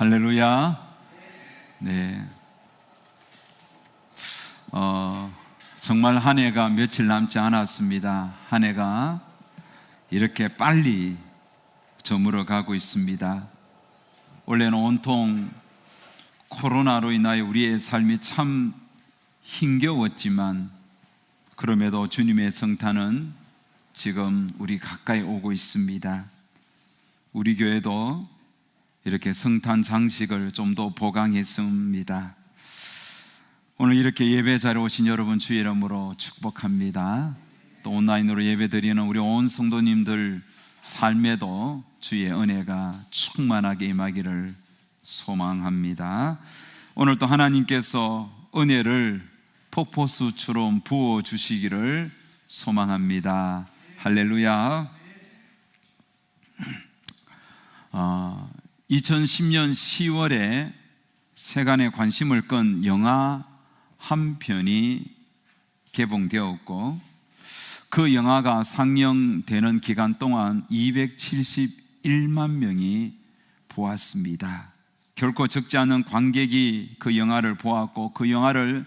할렐루야. 네. 정말 한 해가 며칠 남지 않았습니다. 한 해가 이렇게 빨리 저물어 가고 있습니다. 원래는 온통 코로나로 인하여 우리의 삶이 참 힘겨웠지만 그럼에도 주님의 성탄은 지금 우리 가까이 오고 있습니다. 우리 교회도 이렇게 성탄 장식을 좀 더 보강했습니다. 오늘 이렇게 예배 자리에 오신 여러분 주의 이름으로 축복합니다. 또 온라인으로 예배 드리는 우리 온 성도님들 삶에도 주의 은혜가 충만하게 임하기를 소망합니다. 오늘 또 하나님께서 은혜를 폭포수처럼 부어주시기를 소망합니다. 할렐루야. 2010년 10월에 세간의 관심을 끈 영화 한 편이 개봉되었고 그 영화가 상영되는 기간 동안 271만 명이 보았습니다. 결코 적지 않은 관객이 그 영화를 보았고 그 영화를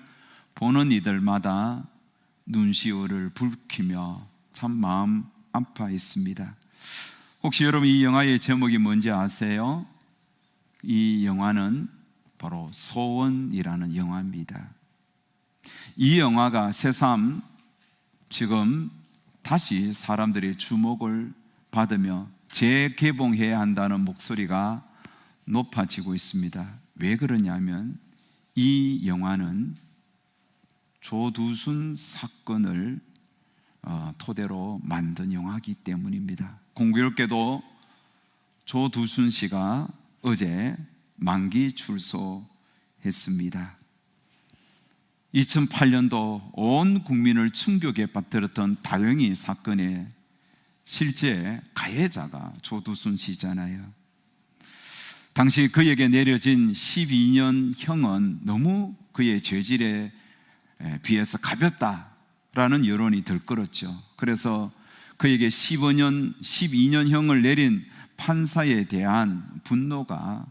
보는 이들마다 눈시울을 붉히며 참 마음 아파했습니다. 혹시 여러분 이 영화의 제목이 뭔지 아세요? 이 영화는 바로 소원이라는 영화입니다. 이 영화가 새삼 지금 다시 사람들의 주목을 받으며 재개봉해야 한다는 목소리가 높아지고 있습니다. 왜 그러냐면 이 영화는 조두순 사건을 토대로 만든 영화이기 때문입니다. 공교롭게도 조두순 씨가 어제 만기 출소했습니다. 2008년도 온 국민을 충격에 빠뜨렸던 다령이 사건의 실제 가해자가 조두순 씨잖아요. 당시 그에게 내려진 12년 형은 너무 그의 죄질에 비해서 가볍다라는 여론이 들끓었죠. 그래서 그에게 12년 형을 내린 판사에 대한 분노가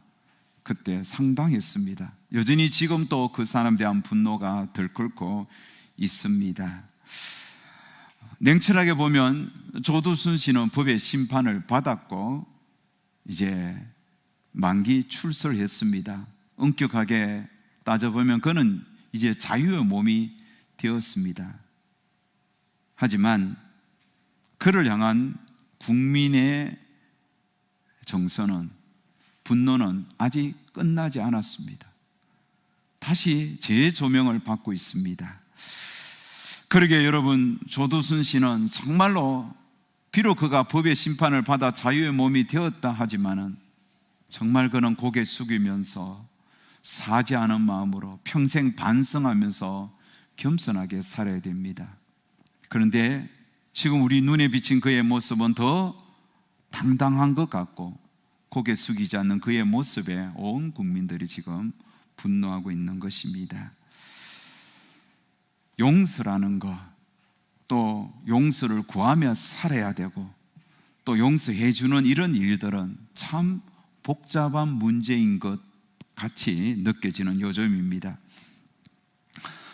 그때 상당했습니다. 여전히 지금 또 그 사람에 대한 분노가 들끓고 있습니다. 냉철하게 보면 조두순 씨는 법의 심판을 받았고 이제 만기 출소를 했습니다. 엄격하게 따져보면 그는 이제 자유의 몸이 되었습니다. 하지만 그를 향한 국민의 정서는, 분노는 아직 끝나지 않았습니다. 다시 재조명을 받고 있습니다. 그러게 여러분, 조두순 씨는 정말로 비록 그가 법의 심판을 받아 자유의 몸이 되었다 하지만은 정말 그는 고개 숙이면서 사죄하는 마음으로 평생 반성하면서 겸손하게 살아야 됩니다. 그런데 지금 우리 눈에 비친 그의 모습은 더 당당한 것 같고 고개 숙이지 않는 그의 모습에 온 국민들이 지금 분노하고 있는 것입니다. 용서라는 것, 또 용서를 구하며 살아야 되고 또 용서해 주는 이런 일들은 참 복잡한 문제인 것 같이 느껴지는 요즘입니다.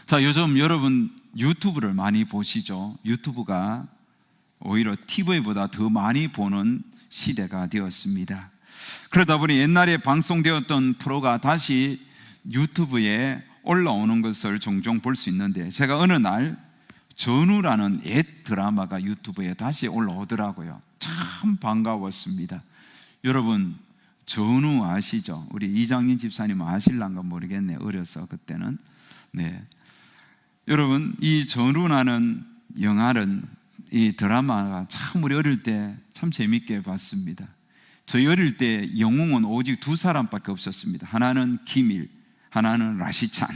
자, 요즘 여러분 유튜브를 많이 보시죠. 유튜브가 오히려 TV보다 더 많이 보는 시대가 되었습니다. 그러다 보니 옛날에 방송되었던 프로가 다시 유튜브에 올라오는 것을 종종 볼 수 있는데 제가 어느 날 전우라는 옛 드라마가 유튜브에 다시 올라오더라고요. 참 반가웠습니다. 여러분 전우 아시죠? 우리 이장인 집사님 아실란가 모르겠네. 어려서 그때는. 네. 여러분 이 전우라는 영화는 이 드라마가 참 우리 어릴 때 참 재밌게 봤습니다. 저희 어릴 때 영웅은 오직 두 사람밖에 없었습니다. 하나는 김일, 하나는 라시찬.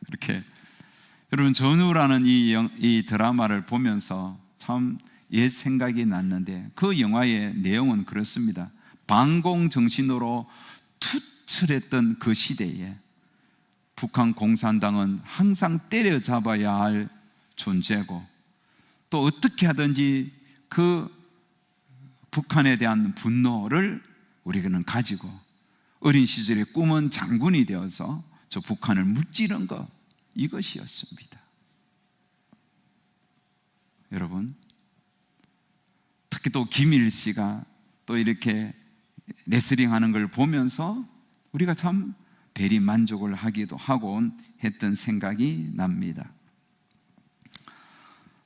그렇게 여러분 전우라는 이 드라마를 보면서 참 옛 생각이 났는데 그 영화의 내용은 그렇습니다. 반공 정신으로 투철했던 그 시대에 북한 공산당은 항상 때려잡아야 할 존재고 또 어떻게 하든지 그 북한에 대한 분노를 우리는 가지고 어린 시절에 꿈은 장군이 되어서 저 북한을 무찌른 것, 이것이었습니다. 여러분, 특히 또 김일 씨가 또 이렇게 레슬링하는 걸 보면서 우리가 참 대리 만족을 하기도 하고 했던 생각이 납니다.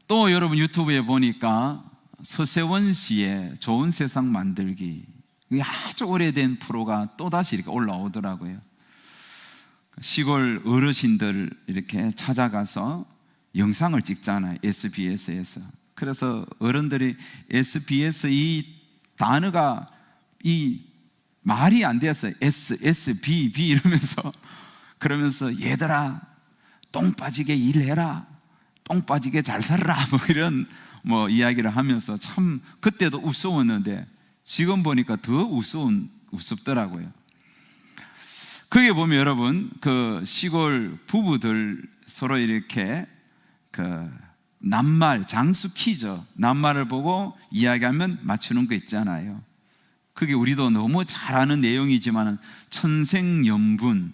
또 여러분, 유튜브에 보니까 서세원 씨의 좋은 세상 만들기, 아주 오래된 프로가 또다시 이렇게 올라오더라고요. 시골 어르신들 이렇게 찾아가서 영상을 찍잖아요, SBS에서. 그래서 어른들이 SBS 이 단어가 이 말이 안 돼서 SSBB 이러면서, 그러면서 얘들아 똥 빠지게 일해라, 똥 빠지게 잘 살아라, 뭐 이런 이야기를 하면서 참 그때도 우스웠는데 지금 보니까 더 우습더라고요. 거기에 보면 여러분, 그 시골 부부들 서로 이렇게 그 낱말, 장수 퀴즈, 낱말을 보고 이야기하면 맞추는 거 있잖아요. 그게 우리도 너무 잘 아는 내용이지만, 천생연분,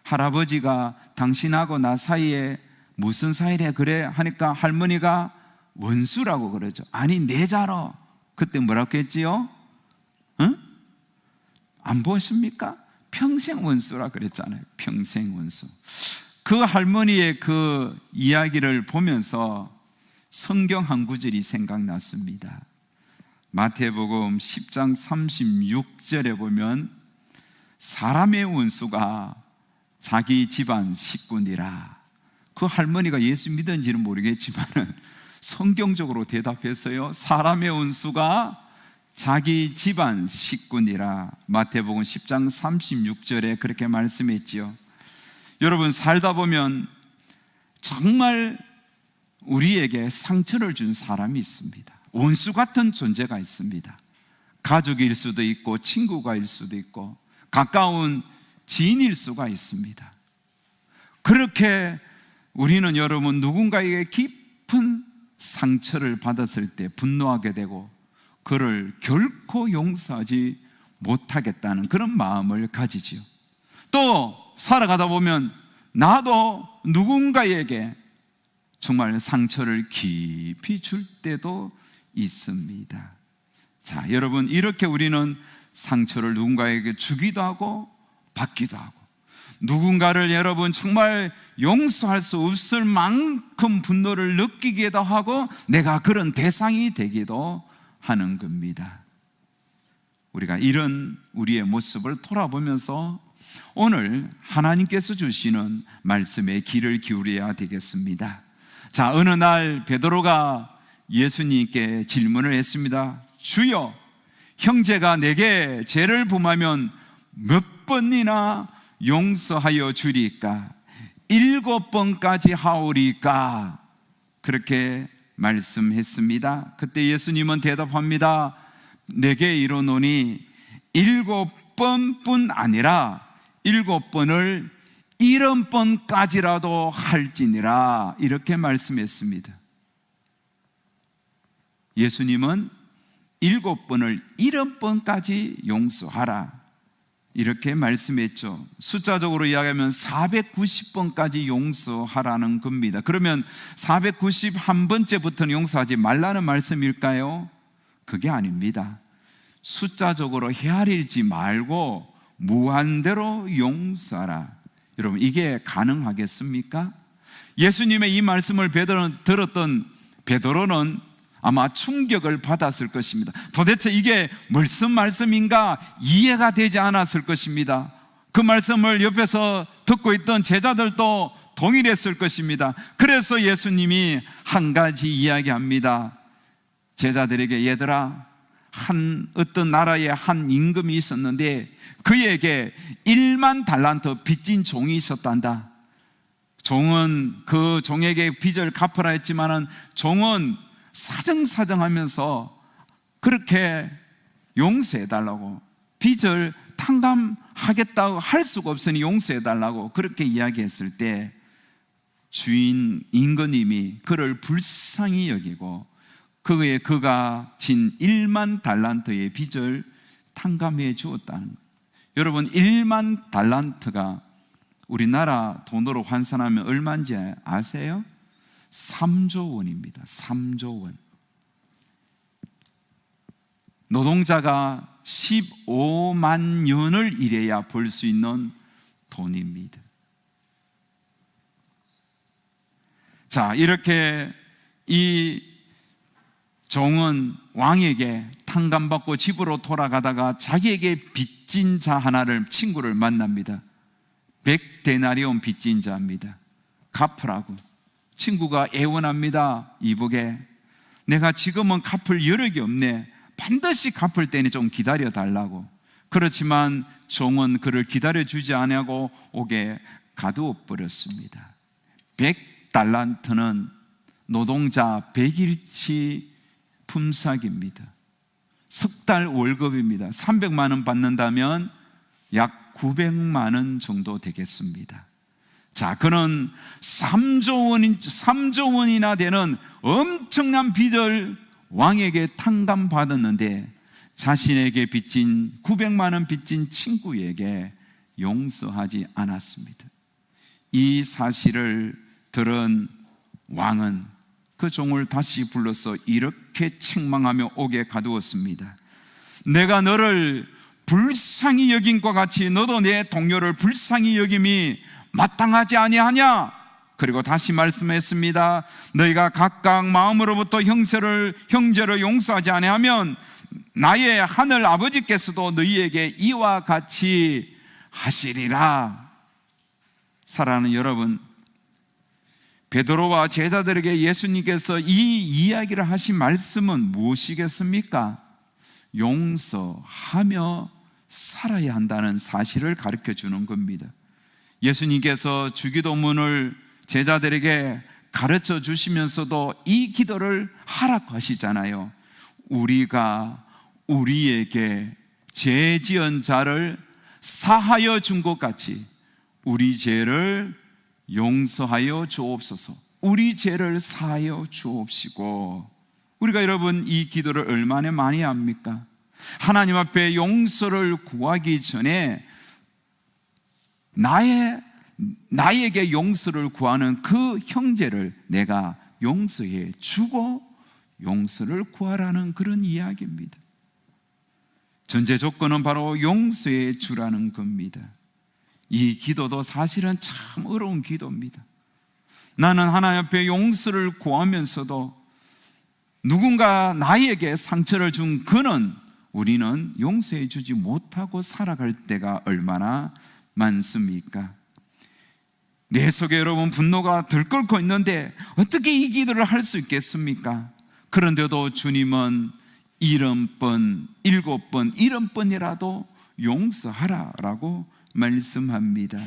할아버지가 당신하고 나 사이에 무슨 사이래 그래 하니까 할머니가 원수라고 그러죠. 아니 내자로. 그때 뭐라고 했지요? 응? 안 보십니까? 평생 원수라 그랬잖아요. 평생 원수. 그 할머니의 그 이야기를 보면서 성경 한 구절이 생각났습니다. 마태복음 10장 36절에 보면 사람의 원수가 자기 집안 식구니라. 그 할머니가 예수 믿은지는 모르겠지만 성경적으로 대답했어요. 사람의 원수가 자기 집안 식구니라. 마태복음 10장 36절에 그렇게 말씀했지요. 여러분, 살다 보면 정말 우리에게 상처를 준 사람이 있습니다. 원수 같은 존재가 있습니다. 가족일 수도 있고 친구가일 수도 있고 가까운 지인일 수가 있습니다. 그렇게 우리는 여러분 누군가에게 깊은 상처를 받았을 때 분노하게 되고 그를 결코 용서하지 못하겠다는 그런 마음을 가지지요. 또 살아가다 보면 나도 누군가에게 정말 상처를 깊이 줄 때도 있습니다. 자, 여러분, 이렇게 우리는 상처를 누군가에게 주기도 하고 받기도 하고, 누군가를 여러분 정말 용서할 수 없을 만큼 분노를 느끼기도 하고 내가 그런 대상이 되기도 하는 겁니다. 우리가 이런 우리의 모습을 돌아보면서 오늘 하나님께서 주시는 말씀에 귀를 기울여야 되겠습니다. 자, 어느 날 베드로가 예수님께 질문을 했습니다. 주여, 형제가 내게 죄를 범하면 몇 번이나 용서하여 주리까? 7번까지 하오리까? 그렇게 말씀했습니다. 그때 예수님은 대답합니다. 내게 이르노니 7번뿐 아니라 7번을 70번까지라도 할지니라. 이렇게 말씀했습니다. 예수님은 7번을 70번까지 용서하라 이렇게 말씀했죠. 숫자적으로 이야기하면 490번까지 용서하라는 겁니다. 그러면 491번째부터는 용서하지 말라는 말씀일까요? 그게 아닙니다. 숫자적으로 헤아리지 말고 무한대로 용서하라. 여러분, 이게 가능하겠습니까? 예수님의 이 말씀을 들었던 베드로는 아마 충격을 받았을 것입니다. 도대체 이게 무슨 말씀인가 이해가 되지 않았을 것입니다. 그 말씀을 옆에서 듣고 있던 제자들도 동일했을 것입니다. 그래서 예수님이 한 가지 이야기합니다. 제자들에게, 얘들아, 어떤 나라에 한 임금이 있었는데 그에게 1만 달란트 빚진 종이 있었단다. 종은 그 종에게 빚을 갚으라 했지만은 종은 사정사정하면서 그렇게 용서해달라고, 빚을 탕감하겠다고 할 수가 없으니 용서해달라고 그렇게 이야기했을 때 주인 임금님이 그를 불쌍히 여기고 그가 진 1만 달란트의 빚을 탕감해 주었다는 거예요. 여러분 1만 달란트가 우리나라 돈으로 환산하면 얼마인지 아세요? 3조 원입니다. 3조 원. 노동자가 15만 년을 일해야 벌 수 있는 돈입니다. 자, 이렇게 이 종은 왕에게 탕감받고 집으로 돌아가다가 자기에게 빚진 자 하나를, 친구를 만납니다. 100데나리온 빚진 자입니다. 갚으라고. 친구가 애원합니다. 이복에 내가 지금은 갚을 여력이 없네. 반드시 갚을 때는 좀 기다려달라고. 그렇지만 종은 그를 기다려주지 않고 옥에 가두어 버렸습니다. 100달란트는 노동자 100일치 품삯입니다. 석 달 월급입니다. 300만 원 받는다면 약 900만 원 정도 되겠습니다. 자, 그는 3조 원이나 되는 엄청난 빚을 왕에게 탕감받았는데 자신에게 빚진 900만 원 빚진 친구에게 용서하지 않았습니다. 이 사실을 들은 왕은 그 종을 다시 불러서 이렇게 책망하며 옥에 가두었습니다. 내가 너를 불쌍히 여긴 것 같이 너도 내 동료를 불쌍히 여김이 마땅하지 아니하냐? 그리고 다시 말씀했습니다. 너희가 각각 마음으로부터 형제를 용서하지 아니하면 나의 하늘 아버지께서도 너희에게 이와 같이 하시리라. 사랑하는 여러분, 베드로와 제자들에게 예수님께서 이 이야기를 하신 말씀은 무엇이겠습니까? 용서하며 살아야 한다는 사실을 가르쳐 주는 겁니다. 예수님께서 주기도문을 제자들에게 가르쳐 주시면서도 이 기도를 하라고 하시잖아요. 우리가 우리에게 죄 지은 자를 사하여 준 것 같이 우리 죄를 용서하여 주옵소서. 우리 죄를 사하여 주옵시고. 우리가 여러분 이 기도를 얼마나 많이 합니까? 하나님 앞에 용서를 구하기 전에 나에게 용서를 구하는 그 형제를 내가 용서해 주고 용서를 구하라는 그런 이야기입니다. 전제 조건은 바로 용서해 주라는 겁니다. 이 기도도 사실은 참 어려운 기도입니다. 나는 하나님 앞에 용서를 구하면서도 누군가 나에게 상처를 준 그는 우리는 용서해 주지 못하고 살아갈 때가 얼마나 많습니까? 내 속에 여러분 분노가 들끓고 있는데 어떻게 이 기도를 할 수 있겠습니까? 그런데도 주님은 70번, 7번, 70번이라도 용서하라라고 말씀합니다.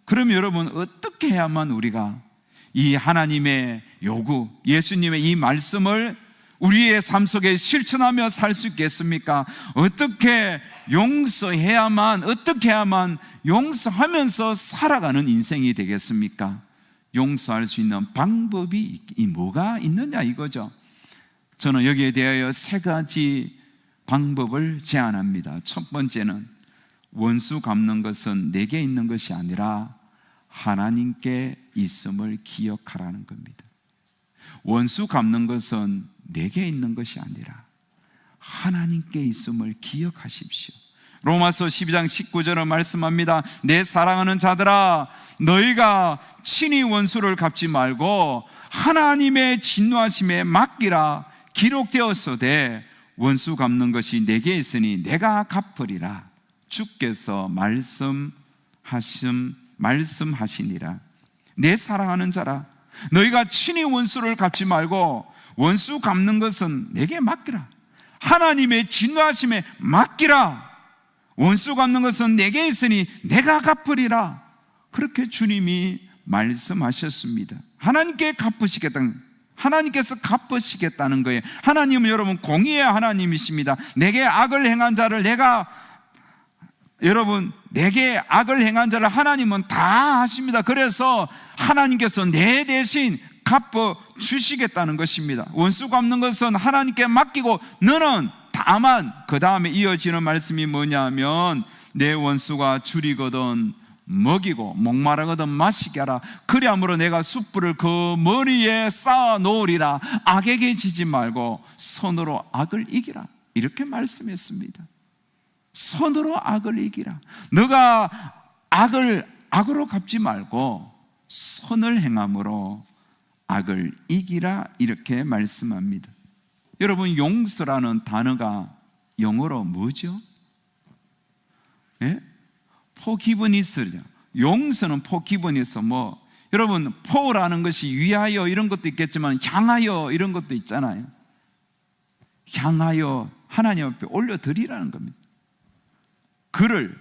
그럼 여러분 어떻게 해야만 우리가 이 하나님의 요구, 예수님의 이 말씀을 우리의 삶 속에 실천하며 살 수 있겠습니까? 어떻게 용서해야만, 어떻게 해야만 용서하면서 살아가는 인생이 되겠습니까? 용서할 수 있는 방법이 뭐가 있느냐 이거죠. 저는 여기에 대하여 3가지 방법을 제안합니다. 첫 번째는 원수 갚는 것은 내게 있는 것이 아니라 하나님께 있음을 기억하라는 겁니다. 원수 갚는 것은 내게 있는 것이 아니라 하나님께 있음을 기억하십시오. 로마서 12장 19절은 말씀합니다. 내 사랑하는 자들아, 너희가 친히 원수를 갚지 말고 하나님의 진노하심에 맡기라. 기록되었으되 원수 갚는 것이 내게 있으니 내가 갚으리라. 주께서 말씀하시니라. 내 사랑하는 자라, 너희가 친히 원수를 갚지 말고 원수 갚는 것은 내게 맡기라. 하나님의 진노하심에 맡기라. 원수 갚는 것은 내게 있으니 내가 갚으리라. 그렇게 주님이 말씀하셨습니다. 하나님께 갚으시겠다는, 하나님께서 갚으시겠다는 거예요. 하나님은 여러분 공의의 하나님이십니다. 내게 악을 행한 자를 내게 악을 행한 자를 하나님은 다 아십니다. 그래서 하나님께서 내 대신 갚아 주시겠다는 것입니다. 원수 갚는 것은 하나님께 맡기고 너는 다 다만 그 다음에 이어지는 말씀이 뭐냐면 내 원수가 줄이거든 먹이고 목마르거든 마시게 하라. 그리함으로 내가 숯불을 그 머리에 쌓아 놓으리라. 악에게 지지 말고 선으로 악을 이기라. 이렇게 말씀했습니다. 선으로 악을 이기라. 너가 악을 악으로 갚지 말고 선을 행함으로 악을 이기라. 이렇게 말씀합니다. 여러분, 용서라는 단어가 영어로 뭐죠? 예? 포기브니스죠. 용서는 포기브니스. 여러분, 포라는 것이 위하여 이런 것도 있겠지만 향하여 이런 것도 있잖아요. 향하여 하나님 앞에 올려드리라는 겁니다. 그를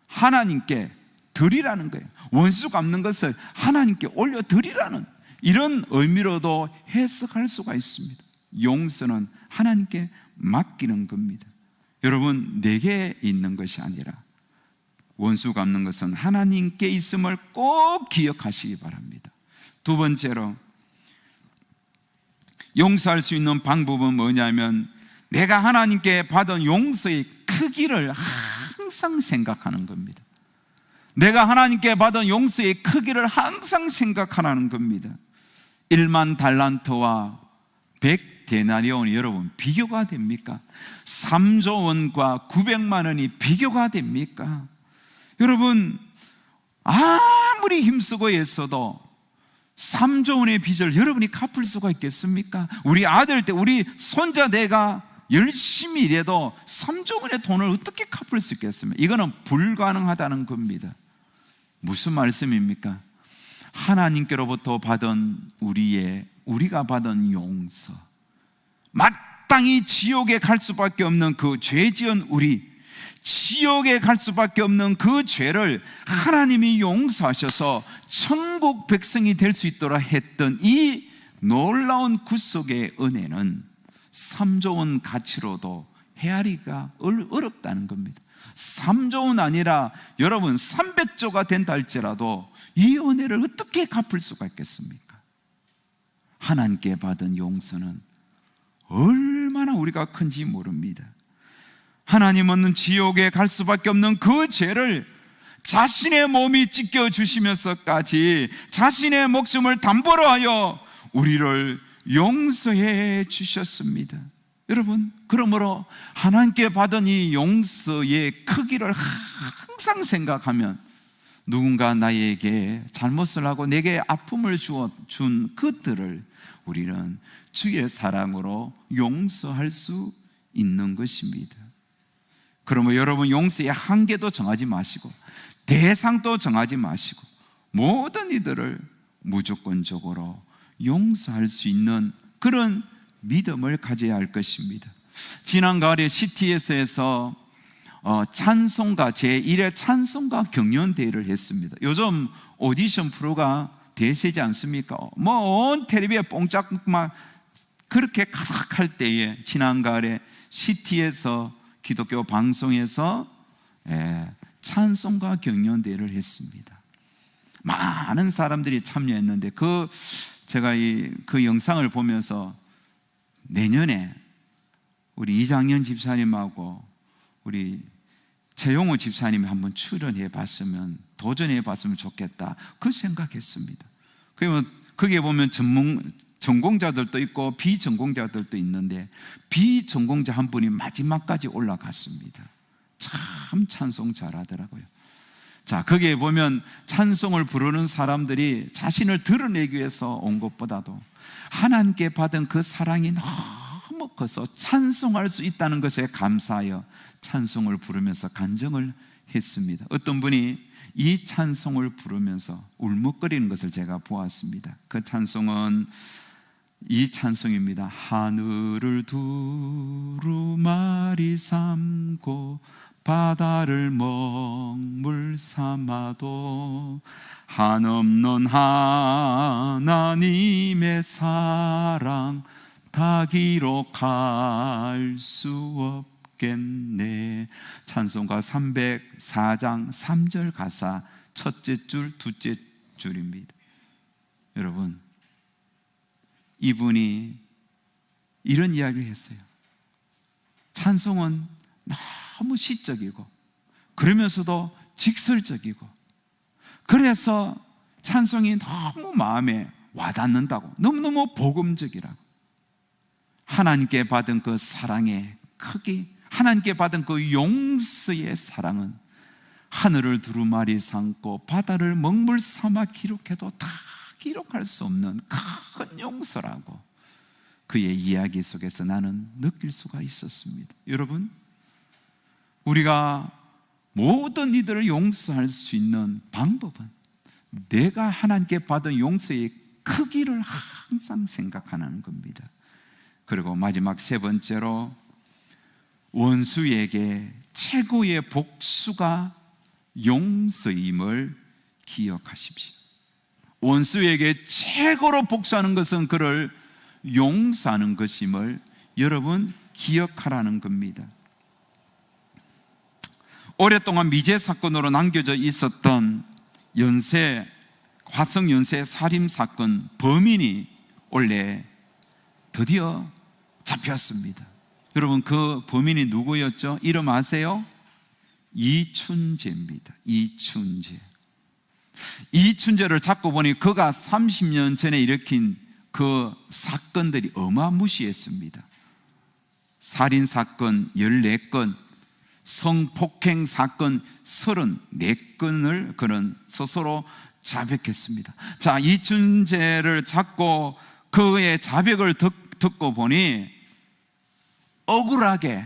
하나님께 드리라는 거예요. 원수 갚는 것을 하나님께 올려드리라는 이런 의미로도 해석할 수가 있습니다. 용서는 하나님께 맡기는 겁니다. 여러분, 내게 있는 것이 아니라 원수 갚는 것은 하나님께 있음을 꼭 기억하시기 바랍니다. 두 번째로, 용서할 수 있는 방법은 뭐냐면 내가 하나님께 받은 용서의 크기를 항상 생각하는 겁니다. 내가 하나님께 받은 용서의 크기를 항상 생각하라는 겁니다. 1만 달란트와 100데나리온이 여러분 비교가 됩니까? 3조 원과 900만 원이 비교가 됩니까? 여러분, 아무리 힘쓰고 애써도 3조 원의 빚을 여러분이 갚을 수가 있겠습니까? 우리 아들 때, 우리 손자 내가 열심히 일해도 3조 원의 돈을 어떻게 갚을 수 있겠습니까? 이거는 불가능하다는 겁니다. 무슨 말씀입니까? 하나님께로부터 받은 우리가 받은 용서, 마땅히 지옥에 갈 수밖에 없는 그 죄 지은 우리, 지옥에 갈 수밖에 없는 그 죄를 하나님이 용서하셔서 천국 백성이 될 수 있도록 했던 이 놀라운 구속의 은혜는 3조 원 가치로도 헤아리기가 어렵다는 겁니다. 3조 원 아니라 여러분 300조가 된다 할지라도 이 은혜를 어떻게 갚을 수가 있겠습니까? 하나님께 받은 용서는 얼마나 우리가 큰지 모릅니다. 하나님은 지옥에 갈 수밖에 없는 그 죄를 자신의 몸이 찢겨주시면서까지 자신의 목숨을 담보로 하여 우리를 용서해 주셨습니다. 여러분, 그러므로 하나님께 받은 이 용서의 크기를 항상 생각하면 누군가 나에게 잘못을 하고 내게 아픔을 준 그들을 우리는 주의 사랑으로 용서할 수 있는 것입니다. 그러면 여러분, 용서의 한계도 정하지 마시고 대상도 정하지 마시고 모든 이들을 무조건적으로 용서할 수 있는 그런 믿음을 가져야 할 것입니다. 지난 가을에 CTS에서 찬송가 제1회 찬송가 경연대회를 했습니다. 요즘 오디션 프로가 대세지 않습니까? 온 텔레비에 뽕짝 막 그렇게 가득할 때에 지난 가을에 CT에서 기독교 방송에서 찬송가 경연대회를 했습니다. 많은 사람들이 참여했는데 제가 그 영상을 보면서 내년에 우리 이장년 집사님하고 우리 최용호 집사님이 한번 출연해 봤으면, 도전해 봤으면 좋겠다, 그 생각했습니다. 그러면 거기에 보면 전공자들도 있고 비전공자들도 있는데 비전공자 한 분이 마지막까지 올라갔습니다. 참 찬송 잘하더라고요. 자, 거기에 보면 찬송을 부르는 사람들이 자신을 드러내기 위해서 온 것보다도 하나님께 받은 그 사랑이 너무 커서 찬송할 수 있다는 것에 감사하여 찬송을 부르면서 간증을 했습니다. 어떤 분이 이 찬송을 부르면서 울먹거리는 것을 제가 보았습니다. 그 찬송은 이 찬송입니다. 하늘을 두루마리 삼고 바다를 먹물 삼아도 한없는 하나님의 사랑 다 기록할 수 없겠네. 찬송가 304장 3절 가사 첫째 줄, 둘째 줄입니다. 여러분, 이분이 이런 이야기를 했어요. 찬송은 너무 시적이고 그러면서도 직설적이고, 그래서 찬송이 너무 마음에 와닿는다고, 너무너무 복음적이라고. 하나님께 받은 그 사랑의 크기, 하나님께 받은 그 용서의 사랑은 하늘을 두루마리 삼고 바다를 먹물 삼아 기록해도 다 기록할 수 없는 큰 용서라고 그의 이야기 속에서 나는 느낄 수가 있었습니다. 여러분, 우리가 모든 이들을 용서할 수 있는 방법은 내가 하나님께 받은 용서의 크기를 항상 생각하는 겁니다. 그리고 마지막 세 번째로, 원수에게 최고의 복수가 용서임을 기억하십시오. 원수에게 최고로 복수하는 것은 그를 용서하는 것임을 여러분 기억하라는 겁니다. 오랫동안 미제 사건으로 남겨져 있었던 화성 연쇄 살인 사건 범인이 원래 드디어 잡혔습니다. 여러분, 그 범인이 누구였죠? 이름 아세요? 이춘재입니다. 이춘재를 잡고 보니 그가 30년 전에 일으킨 그 사건들이 어마무시했습니다. 살인사건 14건, 성폭행 사건 34건을 그는 스스로 자백했습니다. 자, 이춘재를 잡고 그의 자백을 듣고 보니 억울하게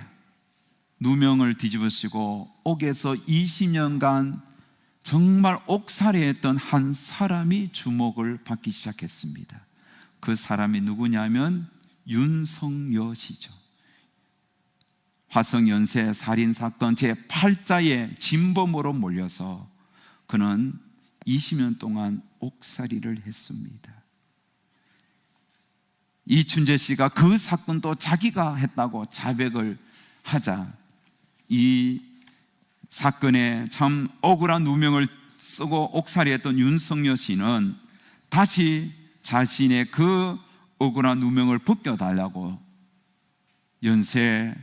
누명을 뒤집으시고 옥에서 20년간 정말 옥살이했던 한 사람이 주목을 받기 시작했습니다. 그 사람이 누구냐면 윤석여 씨죠. 화성 연쇄 살인 사건 제8자의 진범으로 몰려서 그는 20년 동안 옥살이를 했습니다. 이춘재 씨가 그 사건도 자기가 했다고 자백을 하자, 이 사건에 참 억울한 누명을 쓰고 옥살이했던 윤석여 씨는 다시 자신의 그 억울한 누명을 벗겨달라고 연쇄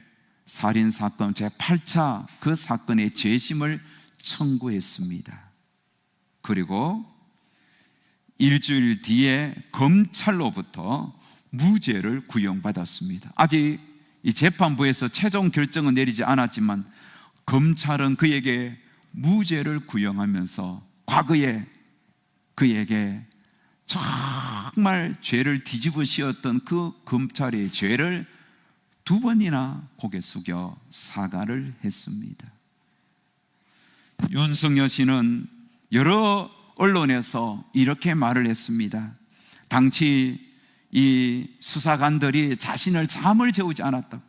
살인 사건 제8차 그 사건의 재심을 청구했습니다. 그리고 일주일 뒤에 검찰로부터 무죄를 구형받았습니다. 아직 이 재판부에서 최종 결정은 내리지 않았지만 검찰은 그에게 무죄를 구형하면서 과거에 그에게 정말 죄를 뒤집어 씌웠던 그 검찰의 죄를 2번이나 고개 숙여 사과를 했습니다. 윤석여 씨는 여러 언론에서 이렇게 말을 했습니다. 당시 이 수사관들이 자신을 잠을 재우지 않았다고,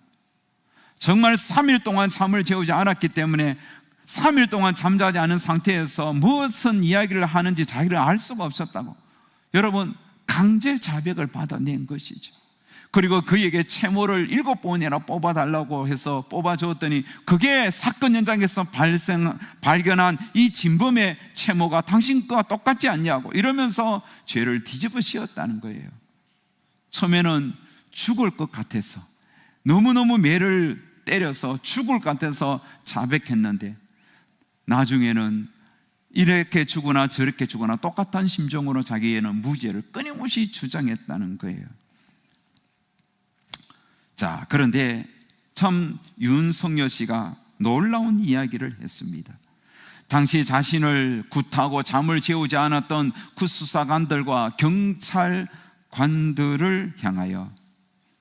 정말 3일 동안 잠을 재우지 않았기 때문에 3일 동안 잠자지 않은 상태에서 무슨 이야기를 하는지 자기를 알 수가 없었다고. 여러분, 강제 자백을 받아낸 것이죠. 그리고 그에게 채모를 7번이나 뽑아달라고 해서 뽑아주었더니 그게 사건 현장에서 발견한 이 진범의 채모가 당신 거와 똑같지 않냐고 이러면서 죄를 뒤집어 씌웠다는 거예요. 처음에는 죽을 것 같아서, 너무너무 매를 때려서 죽을 것 같아서 자백했는데 나중에는 이렇게 죽거나 저렇게 죽거나 똑같은 심정으로 자기에는 무죄를 끊임없이 주장했다는 거예요. 자, 그런데 참 윤석여 씨가 놀라운 이야기를 했습니다. 당시 자신을 굿하고 잠을 재우지 않았던 그 수사관들과 경찰관들을 향하여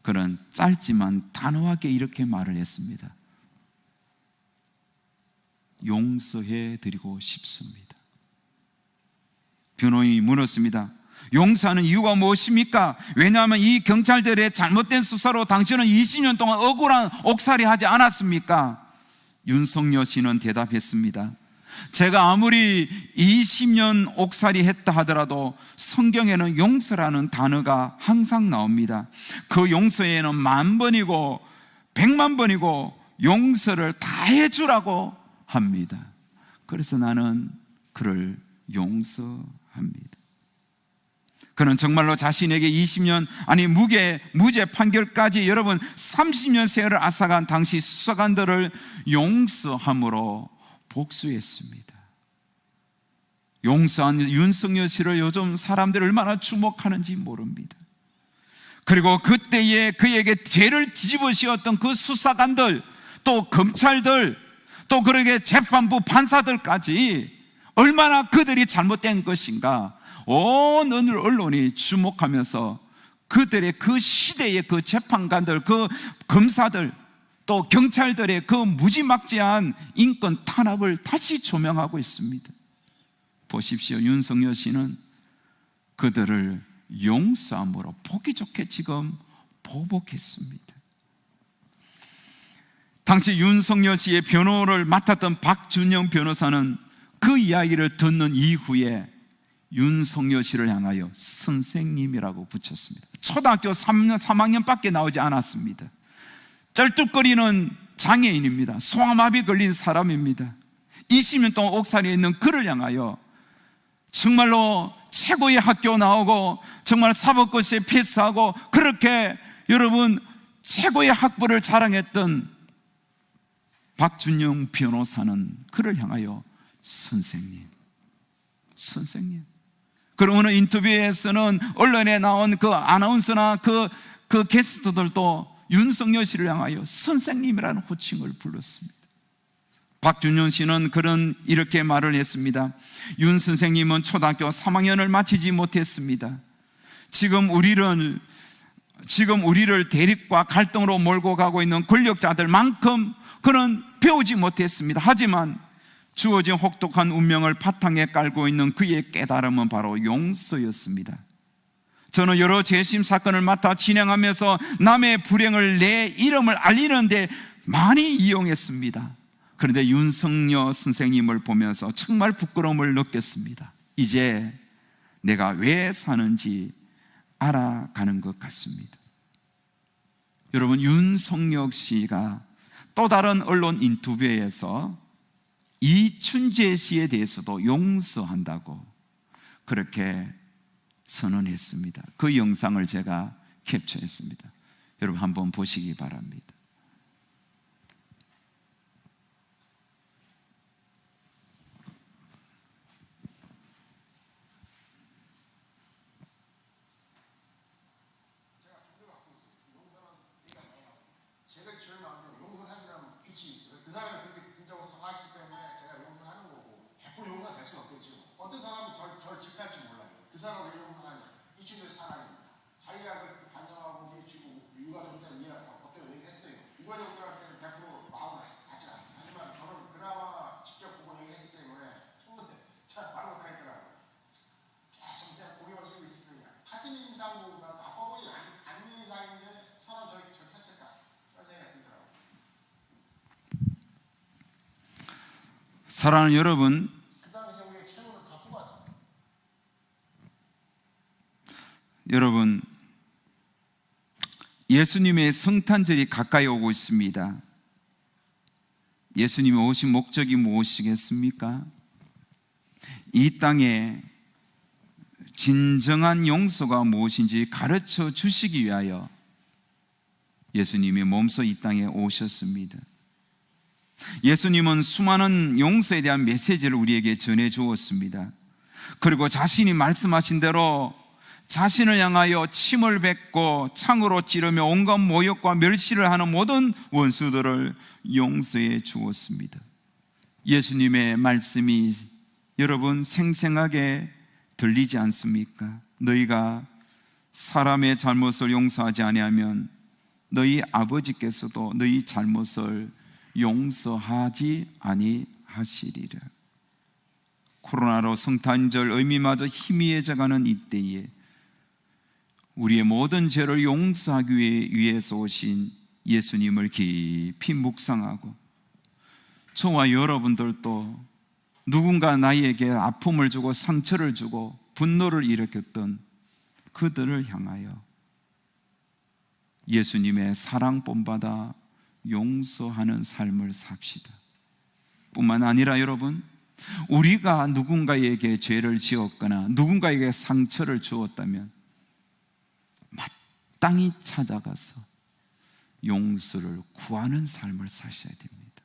그는 짧지만 단호하게 이렇게 말을 했습니다. 용서해 드리고 싶습니다. 변호인이 물었습니다. 용서하는 이유가 무엇입니까? 왜냐하면 이 경찰들의 잘못된 수사로 당신은 20년 동안 억울한 옥살이 하지 않았습니까? 윤석여 씨는 대답했습니다. 제가 아무리 20년 옥살이 했다 하더라도 성경에는 용서라는 단어가 항상 나옵니다. 그 용서에는 10,000번이고 100,000번이고 용서를 다 해주라고 합니다. 그래서 나는 그를 용서합니다. 그는 정말로 자신에게 20년 아니 무죄 판결까지 여러분 30년 세월을 앗아간 당시 수사관들을 용서함으로 복수했습니다. 용서한 윤석열 씨를 요즘 사람들이 얼마나 주목하는지 모릅니다. 그리고 그때에 그에게 죄를 뒤집어 씌웠던 그 수사관들, 또 검찰들, 또 그러게 재판부 판사들까지 얼마나 그들이 잘못된 것인가 온 언론이 주목하면서 그들의 그 시대의 그 재판관들, 그 검사들, 또 경찰들의 그 무지막지한 인권 탄압을 다시 조명하고 있습니다. 보십시오. 윤석열 씨는 그들을 용서함으로 보기 좋게 지금 보복했습니다. 당시 윤석열 씨의 변호를 맡았던 박준영 변호사는 그 이야기를 듣는 이후에 윤석열 씨를 향하여 선생님이라고 붙였습니다. 초등학교 3학년밖에 나오지 않았습니다. 쩔뚝거리는 장애인입니다. 소아마비 걸린 사람입니다. 20년 동안 옥살이에 있는 그를 향하여 정말로 최고의 학교 나오고 정말 사법고시에 패스하고 그렇게 여러분 최고의 학벌을 자랑했던 박준영 변호사는 그를 향하여 선생님. 그리고 어느 인터뷰에서는 언론에 나온 그 아나운서나 그 게스트들도 윤석열 씨를 향하여 선생님이라는 호칭을 불렀습니다. 박준영 씨는 이렇게 말을 했습니다. 윤 선생님은 초등학교 3학년을 마치지 못했습니다. 지금 우리를 대립과 갈등으로 몰고 가고 있는 권력자들만큼 그는 배우지 못했습니다. 하지만 주어진 혹독한 운명을 바탕에 깔고 있는 그의 깨달음은 바로 용서였습니다. 저는 여러 재심 사건을 맡아 진행하면서 남의 불행을 내 이름을 알리는 데 많이 이용했습니다. 그런데 윤석열 선생님을 보면서 정말 부끄러움을 느꼈습니다. 이제 내가 왜 사는지 알아가는 것 같습니다. 여러분, 윤석열 씨가 또 다른 언론 인터뷰에서 이춘재 씨에 대해서도 용서한다고 그렇게 선언했습니다. 그 영상을 제가 캡처했습니다. 여러분 한번 보시기 바랍니다. 사랑하는 여러분, 예수님의 성탄절이 가까이 오고 있습니다. 예수님이 오신 목적이 무엇이겠습니까? 이 땅에 진정한 용서가 무엇인지 가르쳐 주시기 위하여 예수님이 몸소 이 땅에 오셨습니다. 예수님은 수많은 용서에 대한 메시지를 우리에게 전해 주었습니다. 그리고 자신이 말씀하신 대로 자신을 향하여 침을 뱉고 창으로 찌르며 온갖 모욕과 멸시를 하는 모든 원수들을 용서해 주었습니다. 예수님의 말씀이 여러분 생생하게 들리지 않습니까? 너희가 사람의 잘못을 용서하지 아니하면 너희 아버지께서도 너희 잘못을 용서하지 아니하시리라. 코로나로 성탄절 의미마저 희미해져가는 이때에 우리의 모든 죄를 용서하기 위해서 오신 예수님을 깊이 묵상하고 저와 여러분들도 누군가 나에게 아픔을 주고 상처를 주고 분노를 일으켰던 그들을 향하여 예수님의 사랑 본받아 용서하는 삶을 삽시다. 뿐만 아니라 여러분, 우리가 누군가에게 죄를 지었거나 누군가에게 상처를 주었다면 마땅히 찾아가서 용서를 구하는 삶을 사셔야 됩니다.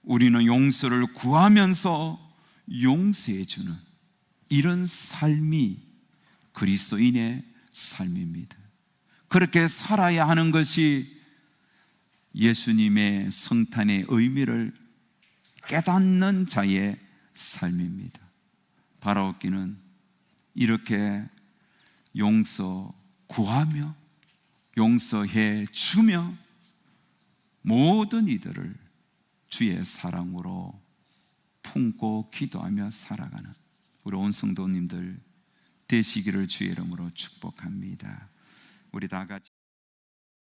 우리는 용서를 구하면서 용서해 주는 이런 삶이 그리스도인의 삶입니다. 그렇게 살아야 하는 것이 예수님의 성탄의 의미를 깨닫는 자의 삶입니다. 바라옵기는 이렇게 용서 구하며 용서해 주며 모든 이들을 주의 사랑으로 품고 기도하며 살아가는 우리 온 성도님들 되시기를 주의 이름으로 축복합니다. 우리 다 같이